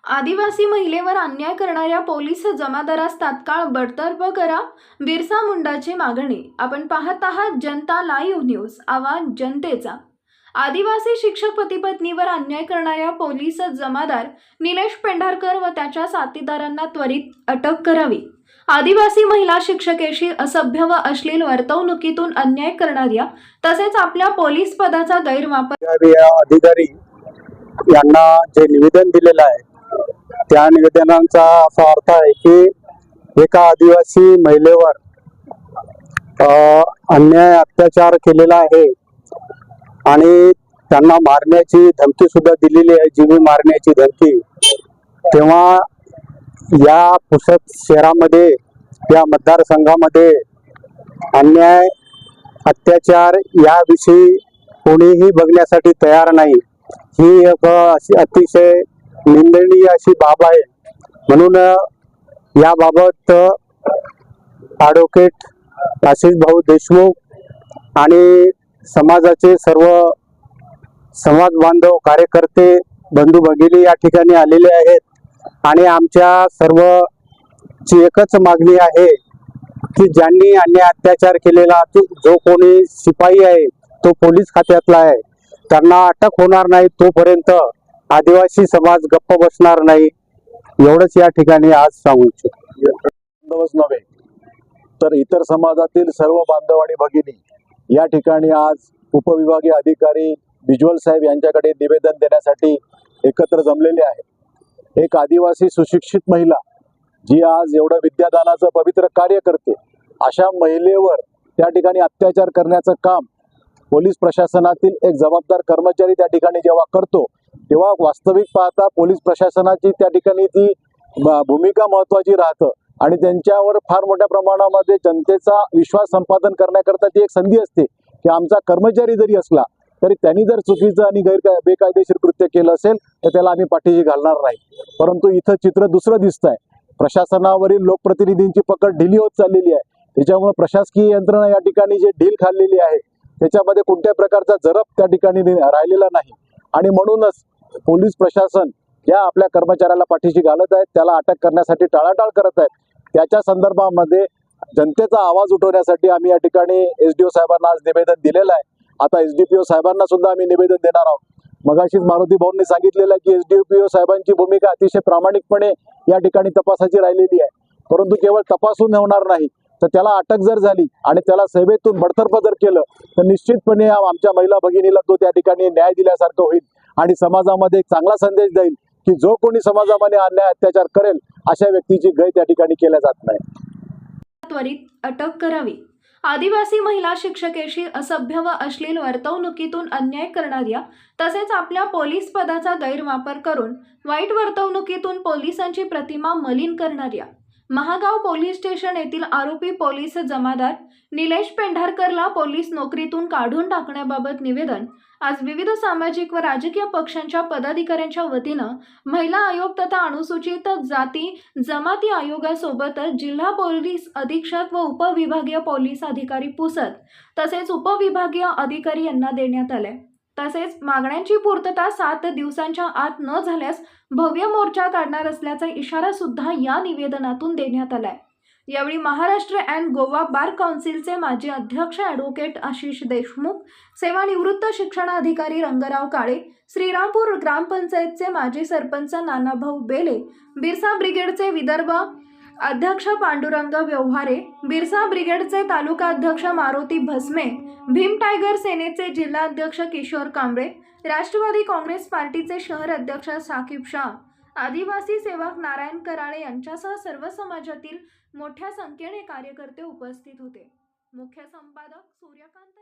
आदिवासी महिलेवर अन्याय करणाऱ्या पोलीस जमादारास तात्काळ बडतर्फ करा, बिरसा मुंडाची मागणी। आपण पाहत आहात जनता लाईव्ह न्यूज, आवाज जनतेचा। आदिवासी शिक्षक पती-पत्नीवर अन्याय करणाऱ्या पोलीस जमादार निलेश पेंढारकर व त्याच्या साथीदारांना त्वरित अटक करावी। आदिवासी महिला शिक्षकेशी असभ्य व अश्लील वर्तवणुकीतून अन्याय करणाऱ्या तसेच आपल्या पोलीस पदाचा गैरवापर अधिकारी यांना जे निवेदन दिलेलं आहे त्या निवेदनाचा असा अर्थ आहे की एका आदिवासी महिलेवर अन्याय अत्याचार केलेला आहे आणि त्यांना मारण्याची धमकी सुद्धा दिलेली आहे, जीवे मारण्याची धमकी। तेव्हा या पुसद शहरामध्ये या मतदारसंघामध्ये अन्याय अत्याचार याविषयी कोणीही बघण्यासाठी तयार नाही। ही एक अतिशय निंदनीय अशी बाब आहे। म्हणून याबाबत ॲडव्होकेट आशिष भाऊ देशमुख आणि समाजाचे सर्व समाज बांधव कार्यकर्ते बंधू भगिनी या ठिकाणी आलेले आहेत आणि आमच्या सर्वची एकच मागणी आहे की ज्यांनी अन्याय अत्याचार केलेला जो कोणी शिपाई आहे तो पोलीस खात्यातला आहे, त्यांना अटक होणार नाही तोपर्यंत आदिवासी समाज गप्प बसणार नाही, एवढंच या ठिकाणी आज सांगू इच्छितो। नव्हे तर इतर समाजातील सर्व बांधव आणि भगिनी या ठिकाणी आज उपविभागीय अधिकारी बिजवल साहेब यांच्याकडे निवेदन देण्यासाठी एकत्र जमलेले आहेत। एक आदिवासी सुशिक्षित महिला जी आज एवढं विद्यादानाचं पवित्र कार्य करते, अशा महिलेवर त्या ठिकाणी अत्याचार करण्याचं काम पोलीस प्रशासनातील एक जबाबदार कर्मचारी त्या ठिकाणी जेव्हा करतो तेव्हा वास्तविक पाहता पोलीस प्रशासनाची त्या ठिकाणी ती भूमिका महत्त्वाची राहतं आणि त्यांच्यावर फार मोठ्या प्रमाणामध्ये जनतेचा विश्वास संपादन करण्याकरता ती एक संधी असते की आमचा कर्मचारी जरी असला तरी त्यांनी जर चुकीचं आणि बेकायदेशीर कृत्य केलं असेल तर त्याला आम्ही पाठीशी घालणार नाही। परंतु इथं चित्र दुसरं दिसत आहे। प्रशासनावरील लोकप्रतिनिधींची पकड ढिली होत चाललेली आहे। त्याच्यामुळे प्रशासकीय यंत्रणा या ठिकाणी जे ढील खाल्लेली आहे त्याच्यामध्ये कोणत्याही प्रकारचा जरब त्या ठिकाणी राहिलेला नाही आणि म्हणूनच पोलीस प्रशासन या आपल्या कर्मचाऱ्याला पाठीशी घालत आहेत, त्याला अटक करण्यासाठी टाळाटाळ करत आहेत। त्याच्या संदर्भामध्ये जनतेचा आवाज उठवण्यासाठी आम्ही या ठिकाणी एसडीओ साहेबांना आज निवेदन दिलेलं आहे। आता एसडीपीओ साहेबांना सुद्धा आम्ही निवेदन देणार आहोत। मगाशीच मारुती भाऊंनी सांगितलेलं आहे की एसडीपीओ साहेबांची भूमिका अतिशय प्रामाणिकपणे या ठिकाणी तपासाची राहिलेली आहे, परंतु केवळ तपासून होणार नाही तर त्याला अटक जर झाली आणि त्याला सेवेतून बडतर्फ जर केलं तर निश्चितपणे आमच्या महिला भगिनीला तो त्या ठिकाणी न्याय दिल्यासारखं होईल आणि समाजामध्ये एक चांगला संदेश जाईल की जो कोणी समाजामध्ये अन्याय अत्याचार करेल अशा व्यक्तीची गय त्या ठिकाणी केल्या जात नाही। त्वरित अटक करावी। आदिवासी महिला शिक्षकेशी असभ्य व अश्लील वर्तवणुकीतून अन्याय करणाऱ्या तसेच आपल्या पोलीस पदाचा गैरवापर करून वाईट वर्तवणुकीतून पोलिसांची प्रतिमा मलिन करणाऱ्या महागाव पोलीस स्टेशन येथील आरोपी पोलीस जमादार निलेश पेंढारकरला पोलीस नोकरीतून काढून टाकण्याबाबत निवेदन आज विविध सामाजिक व राजकीय पक्षांच्या पदाधिकाऱ्यांच्या वतीनं महिला आयोग तथा अनुसूचित जाती जमाती आयोगासोबतच जिल्हा पोलीस अधीक्षक व उपविभागीय पोलीस अधिकारी पुसद तसेच उपविभागीय अधिकारी यांना देण्यात आले। तसेच मागण्यांची पूर्तता 7 दिवसांच्या आत न झाल्यास भव्य मोर्चा काढणार असल्याचा इशारा सुद्धा या निवेदनातून देण्यात आलाय। यावेळी महाराष्ट्र अँड गोवा बार काउन्सिलचे माजी अध्यक्ष ॲडव्होकेट आशिष देशमुख, सेवानिवृत्त शिक्षणाधिकारी रंगराव काळे, श्रीरामपूर ग्रामपंचायतचे माजी सरपंच नानाभाऊ बेले, बिरसा ब्रिगेडचे विदर्भ अध्यक्ष पांडुरंग व्यवहारे, बिरसा ब्रिगेडचे तालुका अध्यक्ष मारुती भस्मे, भीम टायगर सेनेचे जिल्हा अध्यक्ष किशोर कांबळे, राष्ट्रवादी काँग्रेस पार्टीचे शहर अध्यक्ष साकिब शाह, आदिवासी सेवक नारायण कराळे यांच्यासह सर्व समाजातील मोठ्या संख्येने कार्यकर्ते उपस्थित होते। मुख्य संपादक सूर्यकांत